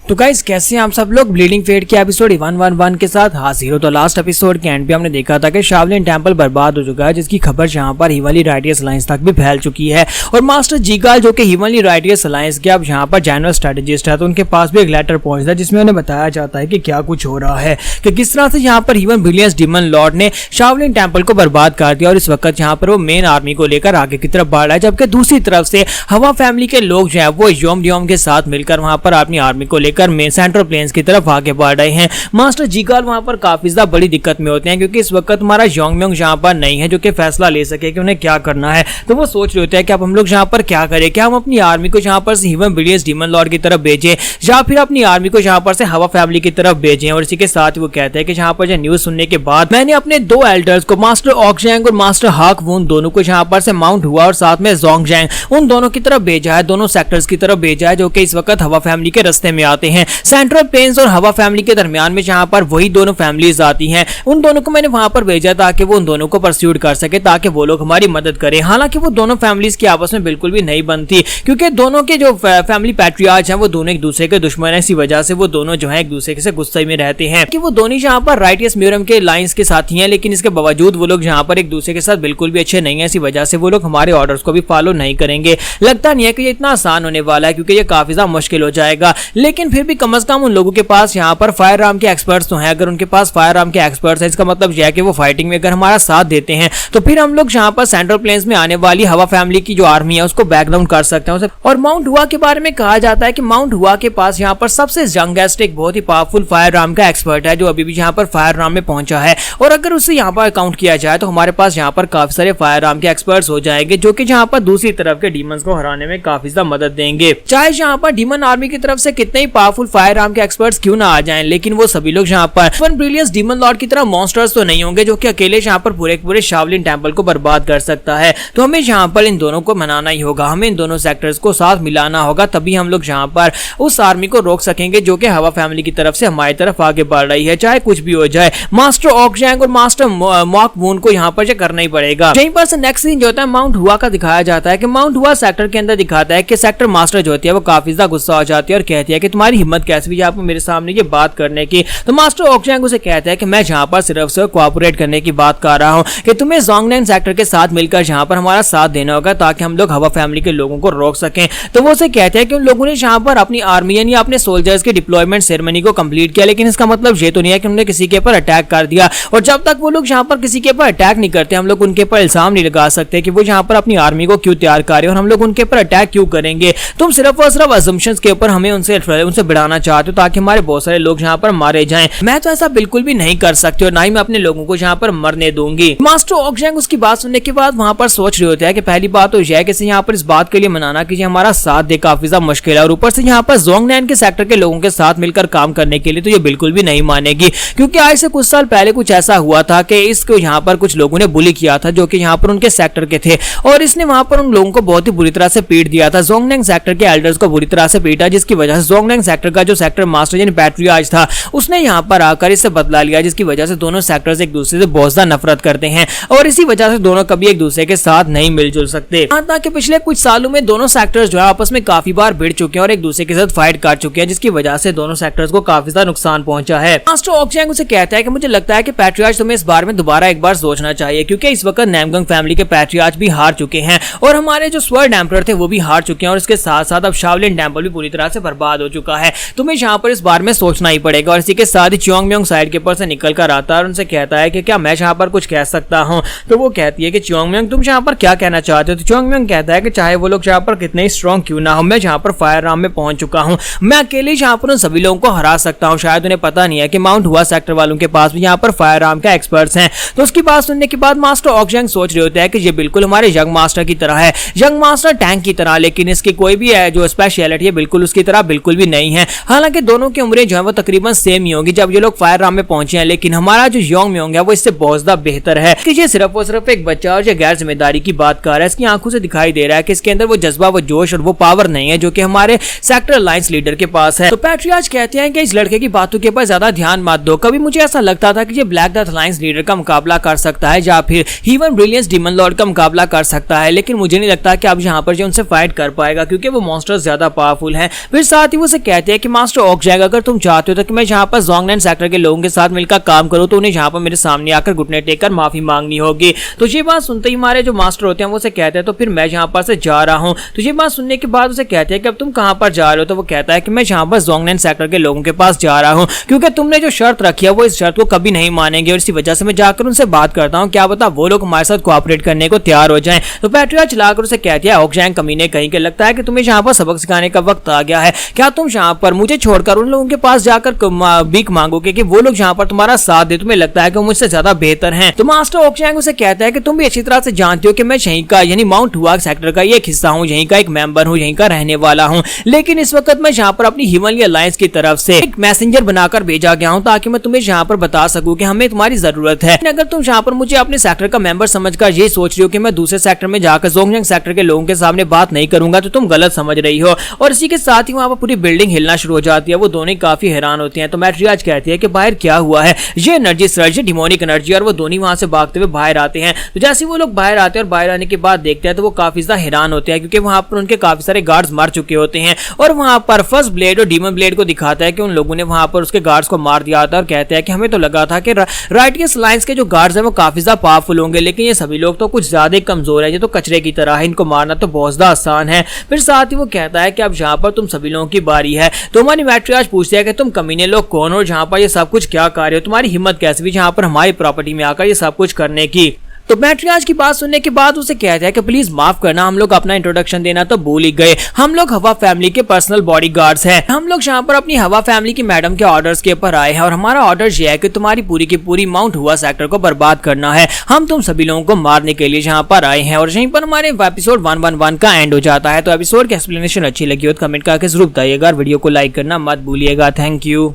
तो गाइस कैसे हैं आप सब लोग। ब्लीडिंग फेट के एपिसोड 111 के साथ हाजिर हो। तो लास्ट एपिसोड के एंड पे हमने देखा था कि शावलिन टेंपल बर्बाद हो चुका है, जिसकी खबर जहां पर हिवनली राइटियर्स अलायंस तक भी फैल चुकी है। और मास्टर जीगाल जो कि हिवनली राइटियर्स अलायंस के अब यहाँ पर जनरल स्ट्रेटेजिस्ट है, तो उनके पास भी एक लेटर पहुंचता है जिसमें उन्हें बताया जाता है कि क्या कुछ हो रहा है, कि किस तरह से यहाँ पर हिवन ब्रिलियंस डीमन लॉर्ड ने शावलिन टेंपल को बर्बाद कर दिया। और इस वक्त यहाँ पर वो मेन आर्मी को लेकर आगे की तरफ बढ़ रहा है, जबकि दूसरी तरफ से हवा फैमिली के लोग जो है वो योम के साथ मिलकर वहां पर अपनी आर्मी को लेकर मेन सेंट्रल प्लेन्स की तरफ आगे बढ़ रहे हैं। मास्टर जीगाल वहां पर काफी ज्यादा बड़ी दिक्कत में होते हैं, क्योंकि इस वक्त हमारा योंगम्योंग जहां पर नहीं है जो कि फैसला ले सके कि उन्हें क्या करना है। तो वो सोच रहे होते हैं कि अब हम लोग जहां पर क्या करें, क्या हम अपनी आर्मी को जहां पर से हिवन ब्रिलियंस डीमन लॉर्ड की तरफ भेजें या फिर अपनी आर्मी को जहां पर से हवा फैमिली की तरफ भेजें। और इसी के साथ वो कहते हैं कि जहां पर जो न्यूज सुनने के बाद मैंने अपने दो एल्डर्स को मास्टर ऑक्जैंग और मास्टर हाक वून दोनों को जहां पर से माउंट हुआ और साथ में जोंगजैंग उन दोनों की तरफ भेजा है, दोनों सेक्टर्स की तरफ भेजा है जो कि इस वक्त हवा फैमिली के रास्ते में आते हैं। सेंट्रल प्लेन्स और हवा फैमिली के दरमियान में जहां पर वही दोनों फैमिलीज आती हैं, उन दोनों को मैंने वहां पर भेजा ताकि वो उन दोनों को परस्यूट कर सके, ताकि वो लोग हमारी मदद करें। हालांकि वो दोनों फैमिलीज की आपस में बिल्कुल भी नहीं बनती, क्योंकि दोनों के जो फैमिली पैट्रियार्च हैं वो दोनों एक दूसरे के दुश्मन है। इसी वजह से वो दोनों जो है एक दूसरे से गुस्से में रहते हैं कि वो दोनों जहां पर राइटियस म्यूरम के लाइंस के साथी हैं, लेकिन इसके बावजूद वो लोग जहां पर एक दूसरे के साथ बिल्कुल भी अच्छे नहीं है। इसी वजह से वो लोग हमारे ऑर्डर्स को भी फॉलो नहीं करेंगे। लगता नहीं है कि ये इतना आसान होने वाला है, क्योंकि ये काफी ज्यादा मुश्किल हो जाएगा। लेकिन फिर भी कम से कम उन लोगों के पास यहाँ पर फायर आर्म के एक्सपर्ट्स तो हैं। अगर उनके पास फायर आर्म के एक्सपर्ट्स हैं, इसका मतलब यह है कि वो फाइटिंग में अगर हमारा साथ देते हैं तो फिर हम लोग यहाँ पर सेंट्रल प्लेन्स में आने वाली हवा फैमिली की जो आर्मी है उसको बैक डाउन कर सकते हैं। और माउंट हुआ के बारे में कहा जाता है कि माउंट हुआ के पास यहाँ पर सबसे यंगेस्ट एक बहुत ही पावरफुल फायर आर्म का एक्सपर्ट है, जो अभी भी यहाँ पर फायर आर्म में पहुंचा है। और अगर उससे यहाँ पर काउंट किया जाए तो हमारे पास यहाँ पर काफी सारे फायर आर्म के एक्सपर्ट्स हो जाएंगे, जो कि यहाँ पर दूसरी तरफ के डीमंस को हराने में काफी ज्यादा मदद देंगे। चाहे यहाँ पर डीमन आर्मी की तरफ से कितने ही पावरफुल फायर आर्म के एक्सपर्ट्स क्यों ना आ जाएं, लेकिन वो सभी लोग यहाँ पर वन ब्रिलियंस डीमन लॉर्ड की तरह मॉन्स्टर्स तो नहीं होंगे जो कि अकेले यहाँ पर पूरे शावलिन टेंपल को बर्बाद कर सकता है। तो हमें यहाँ पर इन दोनों को मनाना ही होगा, हमें इन दोनों सेक्टर्स को साथ मिलाना होगा, तभी हम लोग यहाँ पर उस आर्मी को रोक सकेंगे जो कि हवा फैमिली की तरफ से हमारी तरफ आगे बढ़ रही है। चाहे कुछ भी हो जाए, मास्टर ऑक्जैंग और मास्टर मॉक वून को यहाँ पर करना ही पड़ेगा। यहीं पर से नेक्स्ट सीन जो होता है माउंट हुआ का दिखाया जाता है कि माउंट हुआ सेक्टर के अंदर दिखाता है कि सेक्टर मास्टर जो होती है वो काफी ज्यादा गुस्सा हो जाती है और कहती है कि तुम्हारी हिम्मत कैसे भी आपको मेरे सामने ये बात करने की। तो मास्टर ऑक्जैंग उसे कहता है कि मैं जहां पर सिर्फ से कोऑपरेट करने की बात कर रहा हूं, कि तुम्हें जोंगनैन सेक्टर के साथ मिलकर जहां पर हमारा साथ देना होगा ताकि हम लोग हवा फैमिली के लोगों को रोक सकें। तो वो उसे कहते हैं कि उन लोगों ने जहां पर अपनी आर्मी यानी अपने सोल्जर्स की डिप्लॉयमेंट सेरेमनी को कंप्लीट किया, लेकिन इसका मतलब ये तो नहीं है कि उन्होंने किसी के ऊपर अटैक कर दिया। और जब तक वो लोग जहां पर किसी के ऊपर अटैक नहीं करते, हम लोग उनके ऊपर इल्जाम नहीं लगा सकते कि वो जहां पर अपनी आर्मी को क्यों तैयार कर रहे हैं और हम लोग उनके ऊपर अटैक क्यों करेंगे। तुम सिर्फ और सिर्फ असम्पशंस के ऊपर हमें उनसे बढ़ाना चाहते हो ताकि हमारे बहुत सारे लोग यहाँ पर मारे जाएं। मैं तो ऐसा बिल्कुल भी नहीं कर सकती और ना ही मैं अपने लोगों को यहाँ पर मरने दूंगी। मास्टर ऑक्जैंग उसकी बात सुनने के बाद वहां पर सोच रहे होते हैं कि पहली बात तो यह है कि यहाँ पर इस बात के लिए मनाना कि हमारा साथ दे काफी ज्यादा मुश्किल है, और ऊपर से यहाँ पर जोंगनैन के सेक्टर के लोगों के साथ मिलकर काम करने के लिए तो ये बिल्कुल भी नहीं मानेगी, क्योंकि आज से कुछ साल पहले कुछ ऐसा हुआ था कि इसको यहाँ पर कुछ लोगों ने बुली किया था जो कि यहाँ पर उनके सेक्टर के थे, और इसने वहां पर उन लोगों को बहुत ही बुरी तरह से पीट दिया था। जोंगनैन सेक्टर के एल्डर्स को बुरी तरह से पीटा, जिसकी वजह से जोंगनैन सेक्टर का जो सेक्टर मास्टर यानी पैट्रियार्च था उसने यहाँ पर आकर इससे बदला लिया, जिसकी वजह से दोनों सेक्टर्स एक दूसरे से बहुत ज्यादा नफरत करते हैं और इसी वजह से दोनों कभी एक दूसरे के साथ नहीं मिलजुल सकते। यहाँ तक कि पिछले कुछ सालों में दोनों सेक्टर्स जो है आपस में काफी बार भिड़ चुके हैं और एक दूसरे के साथ फाइट कर चुके हैं, जिसकी वजह से दोनों सेक्टर्स को काफी ज्यादा नुकसान पहुंचा है। मास्टर ऑक्जैंग उसे कहता है कि मुझे लगता है कि पैट्रियार्च तुम्हें इस बारे में दोबारा एक बार सोचना चाहिए, क्योंकि इस वक्त नामगंग फैमिली के पैट्रियार्च भी हार चुके हैं और हमारे जो स्वर्ड एम्परर थे वो भी हार चुके हैं, और इसके साथ साथ अब शावलिन टेंपल भी पूरी तरह से बर्बाद हो चुका है। तुम्हें यहाँ पर इस बारे में सोचना ही पड़ेगा। और इसी के साथ ही चियोंगम्योंग साइड के ऊपर से निकल कर आता है और उनसे कहता है कि क्या मैं यहाँ पर कुछ कह सकता हूँ। तो वो कहती है कि चियोंगम्योंग तुम यहाँ पर क्या कहना चाहते हो। तो चियोंगम्योंग कहता है कि चाहे वो लोग यहाँ पर कितने ही स्ट्रॉन्ग क्यों ना हो, मैं यहाँ पर फायर आर्म में पहुंच चुका हूँ, मैं अकेले यहाँ पर उन सभी लोगों को हरा सकता हूँ। शायद उन्हें पता नहीं है कि माउंट हुआ सेक्टर वालों के पास भी यहाँ पर फायर आर्म का एक्सपर्ट्स हैं। तो उसकी बात सुनने के बाद मास्टर ऑक्जैंग सोच रहे होते हैं कि ये बिल्कुल हमारे यंग मास्टर की तरह है, यंग मास्टर टैंक की तरह, लेकिन इसकी कोई भी है जो स्पेशलिटी है बिल्कुल उसकी तरह बिल्कुल भी नहीं है। हालांकि दोनों की उम्रें जो है वो तकरीबन सेम ही होगी जब ये लोग फायर आर्म में पहुंचे हैं, लेकिन हमारा जो योंगम्योंग है वो इससे बहुत ज्यादा बेहतर है कि ये सिर्फ और सिर्फ एक बच्चा और ये गैर जिम्मेदारी की बात कर रहा है। इसकी आंखों से दिखाई दे रहा है कि इसके अंदर वो जज्बा, वो जोश और वो पावर नहीं है जो कि हमारे सेक्टर अलायंस लीडर के पास है। तो पैट्रियार्च कहते हैं कि इस लड़के की बातों के ऊपर ज्यादा ध्यान मत दो। कभी मुझे ऐसा लगता था कि ये ब्लैक डेथ अलायंस लीडर का मुकाबला कर सकता है या फिर हिवन ब्रिलियंस डीमन लॉर्ड का मुकाबला कर सकता है, लेकिन मुझे नहीं लगता कि अब यहाँ पर जो उनसे फाइट कर पाएगा क्योंकि वो मॉन्स्टर्स ज्यादा पावरफुल हैं। फिर साथ ही वो उसे कहते कहते हैं कि मास्टर ऑक्जैंग अगर तुम चाहते हो तो कि मैं यहाँ पर जोंगनैन सेक्टर के लोगों के साथ मिलकर काम करूँ तो उन्हें यहाँ पर मेरे सामने आकर घुटने टेक कर माफी मांगनी होगी। तो ये बात सुनते ही हमारे जो मास्टर होते हैं वो उसे कहते हैं तो फिर मैं यहाँ पर से जा रहा हूँ। तो ये बात सुनने के बाद उसे कहते हैं कि अब तुम कहाँ पर जा रहे हो, तो वो कहता है कि मैं यहाँ पर जोंगनैन सेक्टर के लोगों के पास जा रहा हूँ क्योंकि तुमने जो शर्त रखी है वो इस शर्त को कभी नहीं मानेंगे और इसी वजह से मैं जाकर उनसे बात करता हूँ, क्या पता वो लोग हमारे साथ कोऑपरेट करने को तैयार हो जाएं। तो पैट्रियार्च चलाकर उसे कहती है ऑक्जैंग कमीने कहीं के लगता है कि तुम्हें यहाँ पर सबक सिखाने का वक्त आ गया है, क्या तुम यहाँ पर मुझे छोड़कर उन लोगों के पास जाकर भीख मांगोगे कि वो लोग यहाँ पर तुम्हारा साथ दे, तुम्हें लगता है कि मुझसे ज्यादा बेहतर हैं। तो मास्टर ऑक्जैंग उसे कहता है कि तुम भी अच्छी तरह से जानते हो कि मैं यहीं का यानी माउंट हुआक सेक्टर का एक हिस्सा हूँ, यहीं का एक मेंबर हूँ, यहीं का रहने वाला हूँ, लेकिन इस वक्त मैं यहाँ पर अपनी हिमालय अलायंस की तरफ से एक मैसेंजर बनाकर भेजा गया हूँ ताकि मैं तुम्हें यहाँ पर बता सकूं कि हमें तुम्हारी जरूरत है। अगर तुम यहाँ पर मुझे अपने सेक्टर का मेंबर समझकर ये सोच रही हो कि मैं दूसरे सेक्टर में जाकर जोंगजंग सेक्टर के लोगों के सामने बात नहीं करूंगा तो तुम गलत समझ रही हो। और इसी के साथ ही वहाँ पर पूरी बिल्डिंग हिलना शुरू हो जाती है। वो दोनों काफी हैरान होते हैं। तो मैट्रियार्च कहती है कि बाहर क्या हुआ है, ये एनर्जी सर्ज, ये डिमोनिक एनर्जी, और वो दोनों वहां से भागते हुए बाहर आते हैं। तो जैसे वो लोग बाहर आते हैं और बाहर आने के बाद देखते हैं तो वो काफी ज्यादा हैरान होते हैं क्योंकि वहां पर उनके काफी सारे गार्ड्स मर चुके होते हैं। और वहां पर फर्स्ट ब्लेड और डीमन ब्लेड को दिखाता है कि उन लोगों ने वहां पर उसके गार्ड्स को मार दिया था और कहते हैं कि हमें तो लगा था कि राइटियस अलायंस के जो गार्ड्स हैं वो काफी ज्यादा पावरफुल होंगे, लेकिन ये सभी लोग तो कुछ ज्यादा ही कमजोर है, ये तो कचरे की तरह है, इनको मारना तो बहुत ज्यादा आसान है। फिर साथ ही वो कहता है कि अब यहाँ पर तुम सभी लोगों की बारी है। तो हमारी मैट्रियार्च पूछती है कि तुम कमीने लोग कौन हो, जहाँ पर ये सब कुछ क्या कर रहे हो, तुम्हारी हिम्मत कैसे हुई यहाँ पर हमारी प्रॉपर्टी में आकर ये सब कुछ करने की। तो मैट्रियार्च की बात सुनने के बाद उसे कहता है कि प्लीज माफ करना, हम लोग अपना इंट्रोडक्शन देना तो भूल ही गए, हम लोग हवा फैमिली के पर्सनल बॉडीगार्ड्स हैं। हम लोग यहाँ पर अपनी हवा फैमिली की मैडम के ऑर्डर्स के ऊपर आए हैं और हमारा ऑर्डर ये है कि तुम्हारी पूरी की पूरी माउंट हुआ सेक्टर को बर्बाद करना है। हम तुम सभी लोगों को मारने के लिए यहाँ पर आए हैं। और यहीं पर हमारे एपिसोड 111 का एंड हो जाता है। तो एपिसोड की एक्सप्लेनेशन अच्छी लगी हो तो कमेंट करके जरूर बताइएगा, वीडियो को लाइक करना मत भूलिएगा। Thank you.